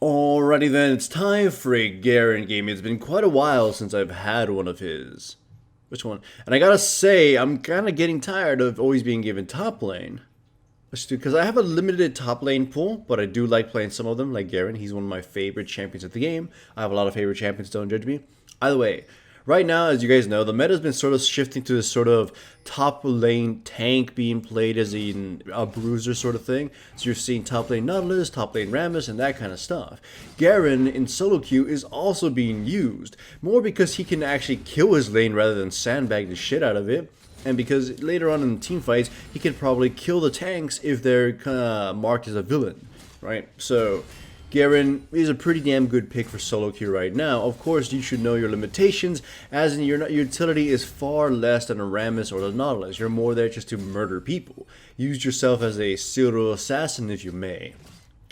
Alrighty then, it's time for a Garen game. It's been quite a while since I've had one of his. Which one? And I gotta say, I'm kinda getting tired of always being given top lane. Because I have a limited top lane pool, but I do like playing some of them, like Garen. He's one of my favorite champions of the game. I have a lot of favorite champions, don't judge me. Either way, right now, as you guys know, the meta has been sort of shifting to this sort of top lane tank being played as a bruiser sort of thing. So you're seeing top lane Nautilus, top lane Rammus, and that kind of stuff. Garen in solo queue is also being used, more because he can actually kill his lane rather than sandbag the shit out of it. And because later on in team fights, he can probably kill the tanks if they're marked as a villain, right? So Garen is a pretty damn good pick for solo queue right now. Of course, you should know your limitations, as in your utility is far less than a Rammus or the Nautilus. You're more there just to murder people. Use yourself as a pseudo assassin if you may.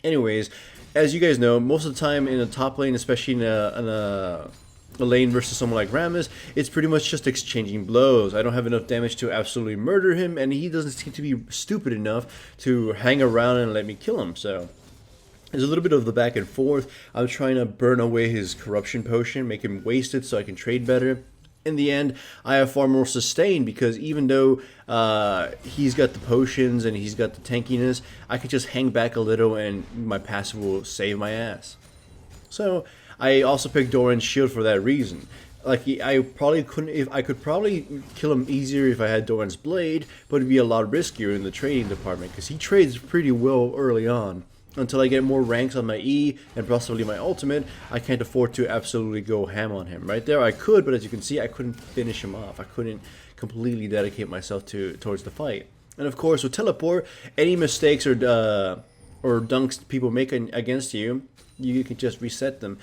Anyways, as you guys know, most of the time in a top lane, especially in a lane versus someone like Rammus, it's pretty much just exchanging blows. I don't have enough damage to absolutely murder him, and he doesn't seem to be stupid enough to hang around and let me kill him. So there's a little bit of the back and forth. I'm trying to burn away his corruption potion, make him wasted so I can trade better. In the end, I have far more sustain because even though he's got the potions and he's got the tankiness, I can just hang back a little and my passive will save my ass. So I also picked Doran's shield for that reason. Like I probably couldn't, if I could probably kill him easier if I had Doran's blade, but it'd be a lot riskier in the trading department because he trades pretty well early on. Until I get more ranks on my E and possibly my ultimate, I can't afford to absolutely go ham on him. Right there I could, but as you can see, I couldn't finish him off. I couldn't completely dedicate myself towards the fight. And of course, with teleport, any mistakes or dunks people make against you, you can just reset them.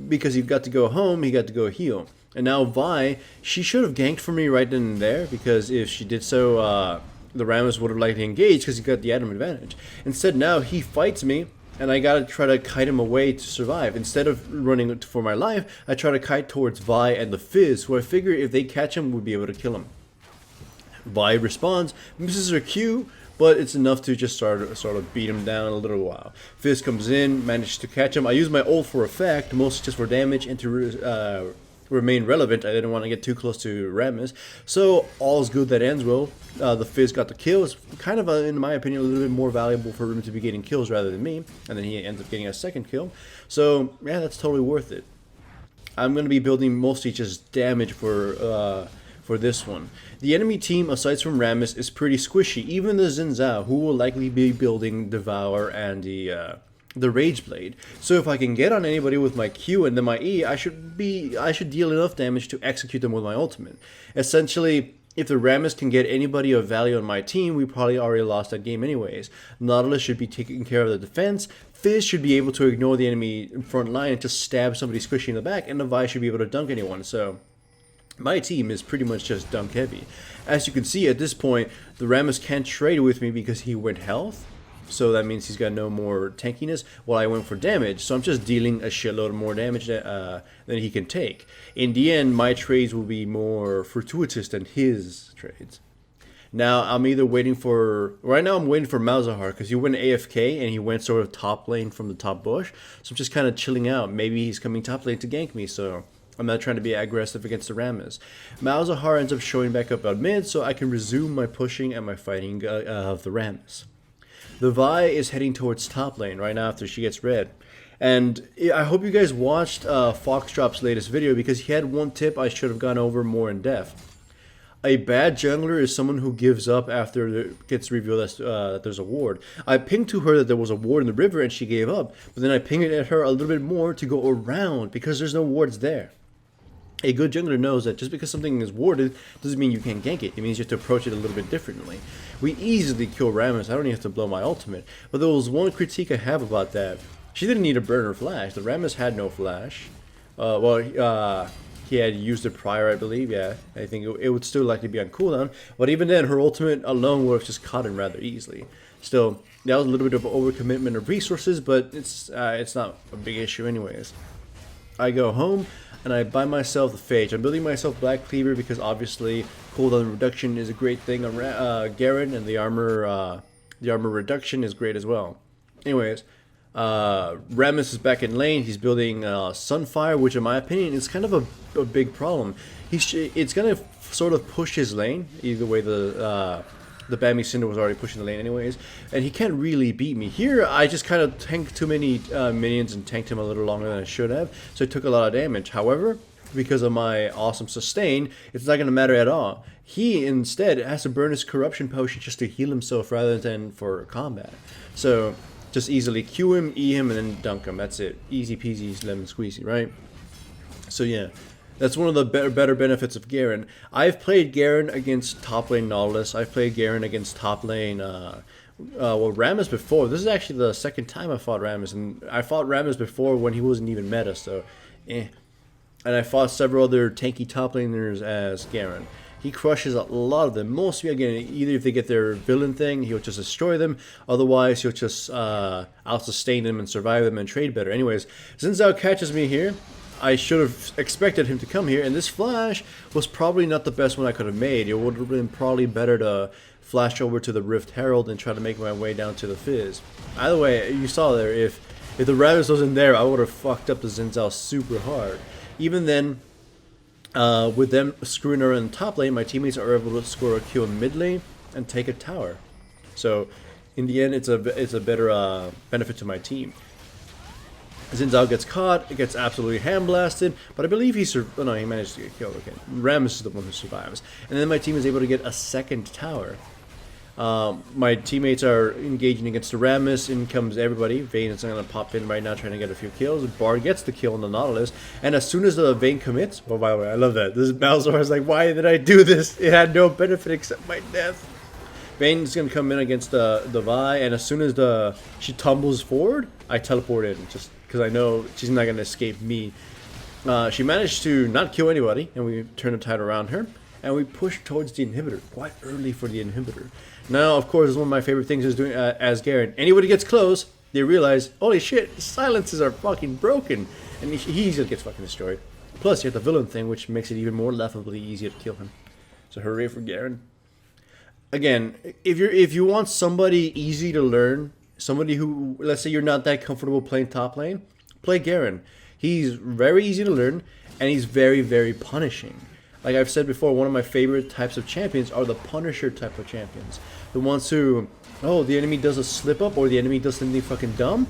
Because you've got to go home, he got to go heal. And now Vi, she should have ganked for me right then and there, because if she did so, the Rammus would have likely engaged because he got the item advantage. Instead, now he fights me, and I gotta try to kite him away to survive. Instead of running for my life, I try to kite towards Vi and the Fizz, who I figure if they catch him, would be able to kill him. Vi responds, misses her Q, but it's enough to just sort of beat him down in a little while. Fizz comes in, manages to catch him. I use my ult for effect, mostly just for damage and to remain relevant. I didn't want to get too close to Rammus. So all's good that ends well. The Fizz got the kill. It's kind of, in my opinion, a little bit more valuable for him to be getting kills rather than me. And then he ends up getting a second kill. So yeah, that's totally worth it. I'm going to be building mostly just damage for this one. The enemy team, aside from Rammus, is pretty squishy. Even the Xin Zhao, who will likely be building Devour and the Rage Blade. So if I can get on anybody with my Q and then my E, I should deal enough damage to execute them with my ultimate. Essentially, if the Rammus can get anybody of value on my team, we probably already lost that game anyways. Nautilus should be taking care of the defense. Fizz should be able to ignore the enemy front line and just stab somebody squishy in the back, and the Vi should be able to dunk anyone. So my team is pretty much just dunk heavy. As you can see at this point, the Rammus can't trade with me because he went health. So that means he's got no more tankiness, while I went for damage. So I'm just dealing a shitload more damage than he can take. In the end, my trades will be more fortuitous than his trades. Now, I'm either waiting for... Right now, I'm waiting for Malzahar, because he went AFK, and he went sort of top lane from the top bush. So I'm just kind of chilling out. Maybe he's coming top lane to gank me, so I'm not trying to be aggressive against the Rammus. Malzahar ends up showing back up at mid, so I can resume my pushing and my fighting of the Rammus. The Vi is heading towards top lane right now after she gets red. And I hope you guys watched Foxdrop's latest video, because he had one tip I should have gone over more in depth. A bad jungler is someone who gives up after it gets revealed that there's a ward. I pinged to her that there was a ward in the river and she gave up, but then I pinged at her a little bit more to go around because there's no wards there. A good jungler knows that just because something is warded doesn't mean you can't gank it. It means you have to approach it a little bit differently. We easily kill Rammus. I don't even have to blow my ultimate. But there was one critique I have about that. She didn't need to burn her flash. The Rammus had no flash. He had used it prior, I believe. Yeah, I think it would still likely be on cooldown. But even then, her ultimate alone would have just caught him rather easily. Still, that was a little bit of overcommitment of resources, but it's not a big issue anyways. I go home and I buy myself the Phage. I'm building myself Black Cleaver because obviously cooldown reduction is a great thing on Garen, and the armor reduction is great as well. Anyways, Rammus is back in lane. He's building Sunfire, which in my opinion is kind of a big problem. It's gonna sort of push his lane. Either way, the Bambi Cinder was already pushing the lane anyways, and he can't really beat me. Here, I just kind of tanked too many minions and tanked him a little longer than I should have, so it took a lot of damage. However, because of my awesome sustain, it's not going to matter at all. He instead has to burn his corruption potion just to heal himself rather than for combat. So just easily Q him, E him, and then dunk him. That's it. Easy peasy, lemon squeezy, right? So yeah. That's one of the better benefits of Garen. I've played Garen against top lane Nautilus. I've played Garen against top lane Rammus before. This is actually the second time I fought Rammus, and I fought Rammus before when he wasn't even meta, so eh. And I fought several other tanky top laners as Garen. He crushes a lot of them. Mostly, again, either if they get their villain thing, he'll just destroy them. Otherwise, he'll just out-sustain them and survive them and trade better. Anyways, Xin Zhao catches me here. I should have expected him to come here, and this flash was probably not the best one I could have made. It would have been probably better to flash over to the Rift Herald and try to make my way down to the Fizz. Either way, you saw there, if the Rammus wasn't there, I would have fucked up the Xin Zhao super hard. Even then, with them screwing around in top lane, my teammates are able to score a kill in mid lane and take a tower. So, in the end, it's a better benefit to my team. Xin Zhao gets caught, gets absolutely hand-blasted, but I believe he managed to get killed. Okay, Rammus is the one who survives. And then my team is able to get a second tower. My teammates are engaging against the Rammus. In comes everybody. Vayne is going to pop in right now trying to get a few kills. Bard gets the kill on the Nautilus. And as soon as the Vayne commits... Oh, by the way, I love that. This Malzahar is like, why did I do this? It had no benefit except my death. Vayne's going to come in against the Vi, and as soon as she tumbles forward, I teleport in. Just because I know she's not going to escape me. She managed to not kill anybody, and we turn the tide around her, and we push towards the inhibitor, quite early for the inhibitor. Now, of course, one of my favorite things is doing as Garen. Anybody gets close, they realize, holy shit, silences are fucking broken, and he easily gets fucking destroyed. Plus, you have the villain thing, which makes it even more laughably easier to kill him. So hooray for Garen. Again, if you want somebody easy to learn, somebody who, let's say you're not that comfortable playing top lane, play Garen. He's very easy to learn, and he's very, very punishing. Like I've said before, one of my favorite types of champions are the Punisher type of champions. The ones who, oh, the enemy does a slip up or the enemy does something fucking dumb,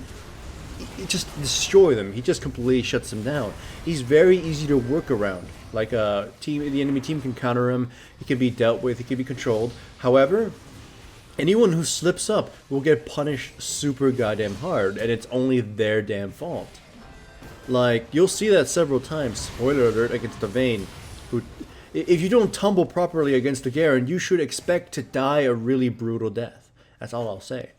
he just destroy them. He just completely shuts them down. He's very easy to work around. Like the enemy team can counter him. He can be dealt with. He can be controlled. However, anyone who slips up will get punished super goddamn hard, and it's only their damn fault. Like you'll see that several times. Spoiler alert against the Vayne. Who, if you don't tumble properly against the Garen, you should expect to die a really brutal death. That's all I'll say.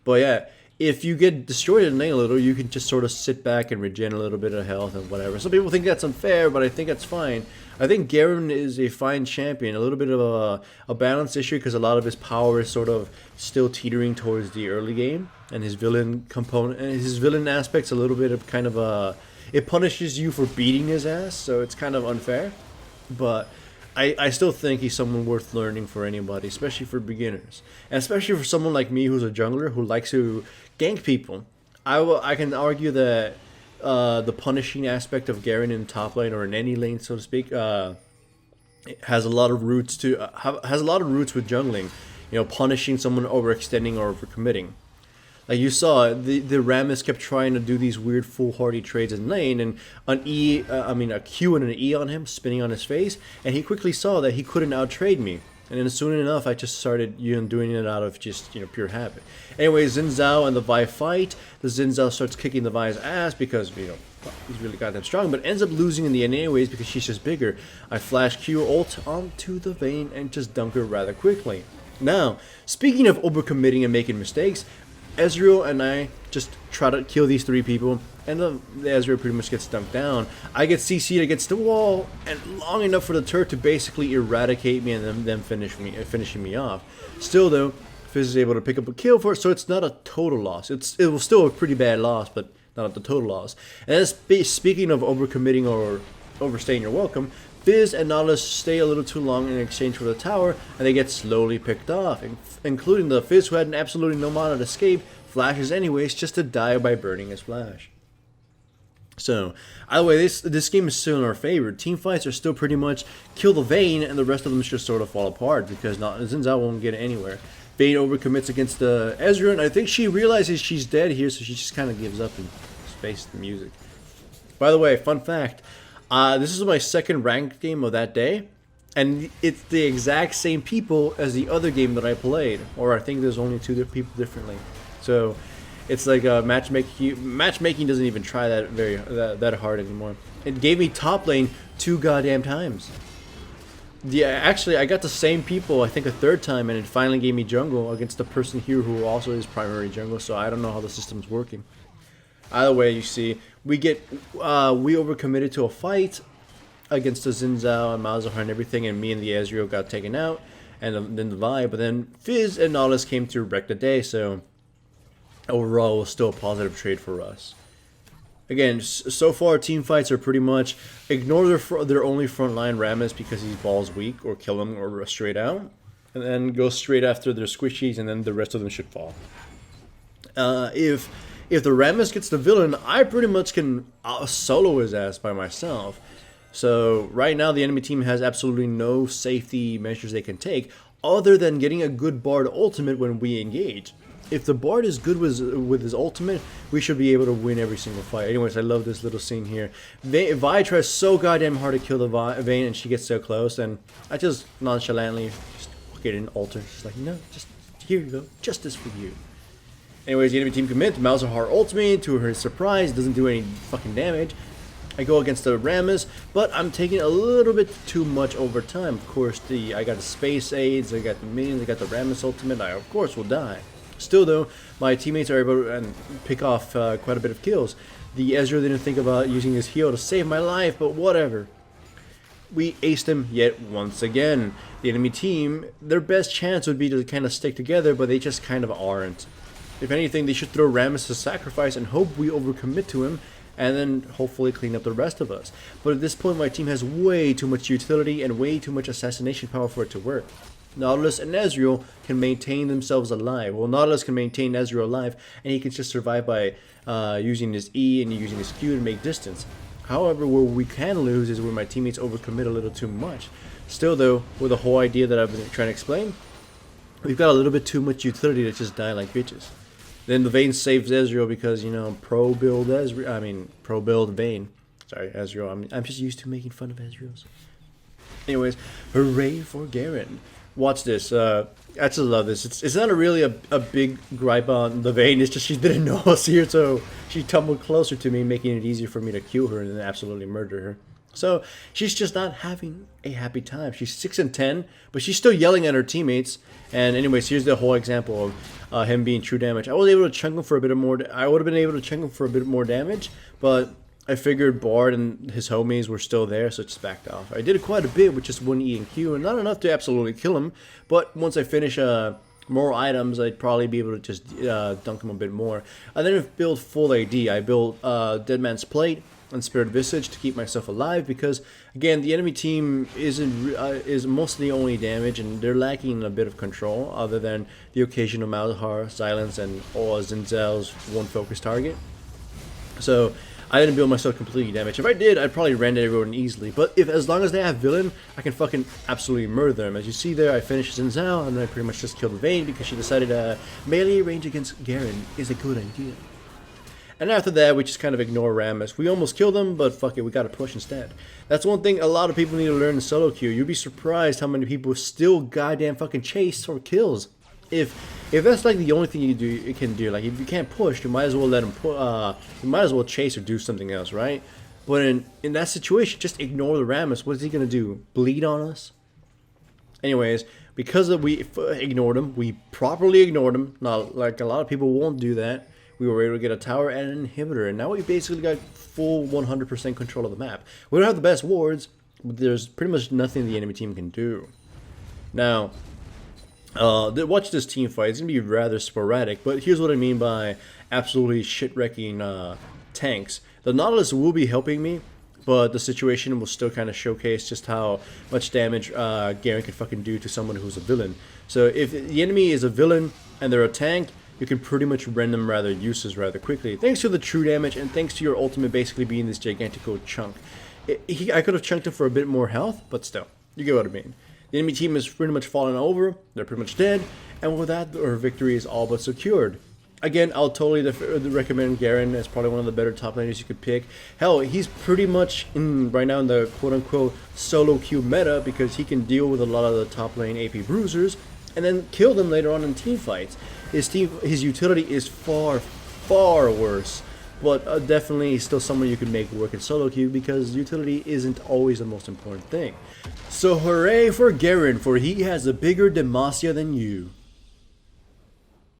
But yeah. If you get destroyed in lane a little, you can just sort of sit back and regen a little bit of health and whatever. Some people think that's unfair, but I think that's fine. I think Garen is a fine champion. A little bit of a balance issue because a lot of his power is sort of still teetering towards the early game. And his villain component, and his villain aspect's a little bit of kind of a... It punishes you for beating his ass, so it's kind of unfair. But... I still think he's someone worth learning for anybody, especially for beginners. And especially for someone like me who's a jungler who likes to gank people. I can argue that the punishing aspect of Garen in top lane or in any lane, so to speak, has a lot of roots with jungling. You know, punishing someone overextending or overcommitting. Like you saw, the Rammus kept trying to do these weird foolhardy trades in lane, and a Q and an E on him, spinning on his face, and he quickly saw that he couldn't outtrade me. And then soon enough, I just started doing it out of just pure habit. Anyway, Xin Zhao and the Vi fight. The Xin Zhao starts kicking the Vi's ass because he's really goddamn strong, but ends up losing in the end anyways because she's just bigger. I flash Q ult onto the Vayne and just dunk her rather quickly. Now, speaking of overcommitting and making mistakes, Ezreal and I just try to kill these three people, and the Ezreal pretty much gets dunked down. I get CC'd against the wall, and long enough for the turret to basically eradicate me and then finishing me off. Still though, Fizz is able to pick up a kill for it, so it's not a total loss. It was still a pretty bad loss, but not the total loss. And speaking of overcommitting or overstaying your welcome, Fizz and Nautilus stay a little too long in exchange for the tower, and they get slowly picked off, including the Fizz who had absolutely no mana to escape, flashes anyways, just to die by burning his flash. So, either way, this game is still in our favor. Team fights are still pretty much kill the Vayne, and the rest of them just sort of fall apart because Xin Zhao won't get anywhere. Vayne overcommits against the Ezreal, and I think she realizes she's dead here, so she just kind of gives up and faces the music. By the way, fun fact, this is my second ranked game of that day, and it's the exact same people as the other game that I played, or I think there's only two people differently. So it's like matchmaking doesn't even try that hard anymore. It gave me top lane 2 goddamn times. Yeah, actually, I got the same people, I think a third time, and it finally gave me jungle against the person here who also is primary jungle, so I don't know how the system's working. Either way, you see, we overcommitted to a fight against the Xin Zhao and Malzahar and everything, and me and the Ezreal got taken out, and then the Vi, but then Fizz and Nautilus came to wreck the day, so overall it was still a positive trade for us. Again, so far team fights are pretty much ignore their only frontline Rammus because he's balls weak, or kill him or straight out, and then go straight after their squishies, and then the rest of them should fall. If the Rammus gets the villain, I pretty much can solo his ass by myself. So right now the enemy team has absolutely no safety measures they can take other than getting a good Bard ultimate when we engage. If the Bard is good with his ultimate, we should be able to win every single fight. Anyways, I love this little scene here. Vi tries so goddamn hard to kill the Vayne, and she gets so close, and I just nonchalantly just get an altar. She's like, no, just here you go, justice for you. Anyways, the enemy team commits Malzahar ultimate. To her surprise, doesn't do any fucking damage. I go against the Rammus, but I'm taking a little bit too much over time. Of course, I got the space aids, I got the minions, I got the Rammus ultimate. I of course will die. Still though, my teammates are able to pick off quite a bit of kills. The Ezreal didn't think about using his heal to save my life, but whatever. We aced him yet once again. The enemy team, their best chance would be to kind of stick together, but they just kind of aren't. If anything, they should throw Rammus to sacrifice and hope we overcommit to him, and then hopefully clean up the rest of us. But at this point, my team has way too much utility and way too much assassination power for it to work. Nautilus and Ezreal can maintain themselves alive. Well, Nautilus can maintain Ezreal alive, and he can just survive by using his E and using his Q to make distance. However, where we can lose is when my teammates overcommit a little too much. Still though, with the whole idea that I've been trying to explain, we've got a little bit too much utility to just die like bitches. Then the Vayne saves Ezreal because, you know, pro build Vayne. Sorry, Ezreal. I'm just used to making fun of Ezreals. Anyways, hooray for Garen. Watch this. I just love this. It's not really a big gripe on the Vayne. It's just she didn't know us here, so she tumbled closer to me, making it easier for me to kill her and then absolutely murder her. So she's just not having a happy time. She's 6 and 10, but she's still yelling at her teammates. And anyways, here's the whole example of him being true damage. I was able to chunk him for a bit more. I would have been able to chunk him for a bit more damage, but I figured Bard and his homies were still there, so it just backed off. I did quite a bit with just 1 E and Q, and not enough to absolutely kill him. But once I finish more items, I'd probably be able to just dunk him a bit more. I then built full AD. I built Dead Man's Plate and Spirit Visage to keep myself alive because, again, the enemy team is mostly only damage, and they're lacking a bit of control other than the occasional Malzahar, Silence, and Xin Zhao's one focus target. So I didn't build myself completely damage. If I did, I'd probably render everyone easily. But as long as they have villain, I can fucking absolutely murder them. As you see there, I finished Xin Zhao, and then I pretty much just killed Vayne because she decided melee range against Garen is a good idea. And after that, we just kind of ignore Rammus. We almost killed him, but fuck it, we gotta push instead. That's one thing a lot of people need to learn in solo queue. You'd be surprised how many people still goddamn fucking chase or kills. If that's like the only thing you can do, like if you can't push, you might as well let him you might as well chase or do something else, right? But in that situation, just ignore the Rammus. What is he gonna do? Bleed on us? Anyways, because we ignored him, we properly ignored him. Not like a lot of people won't do that. We were able to get a tower and an inhibitor, and now we basically got full 100% control of the map. We don't have the best wards, but there's pretty much nothing the enemy team can do. Now, watch this team fight. It's going to be rather sporadic, but here's what I mean by absolutely shit-wrecking tanks. The Nautilus will be helping me, but the situation will still kind of showcase just how much damage Garen can fucking do to someone who's a villain. So if the enemy is a villain and they're a tank, you can pretty much rend them rather useless rather quickly, thanks to the true damage and thanks to your ultimate basically being this gigantical chunk. I could have chunked it for a bit more health, but still, you get what I mean. The enemy team is pretty much fallen over, they're pretty much dead, and with that, our victory is all but secured. Again, I'll totally recommend Garen as probably one of the better top laners you could pick. Hell, he's pretty much right now in the quote-unquote solo queue meta because he can deal with a lot of the top lane AP bruisers and then kill them later on in team fights. His utility is far, far worse, but definitely still someone you can make work in solo queue because utility isn't always the most important thing. So hooray for Garen, for he has a bigger Demacia than you.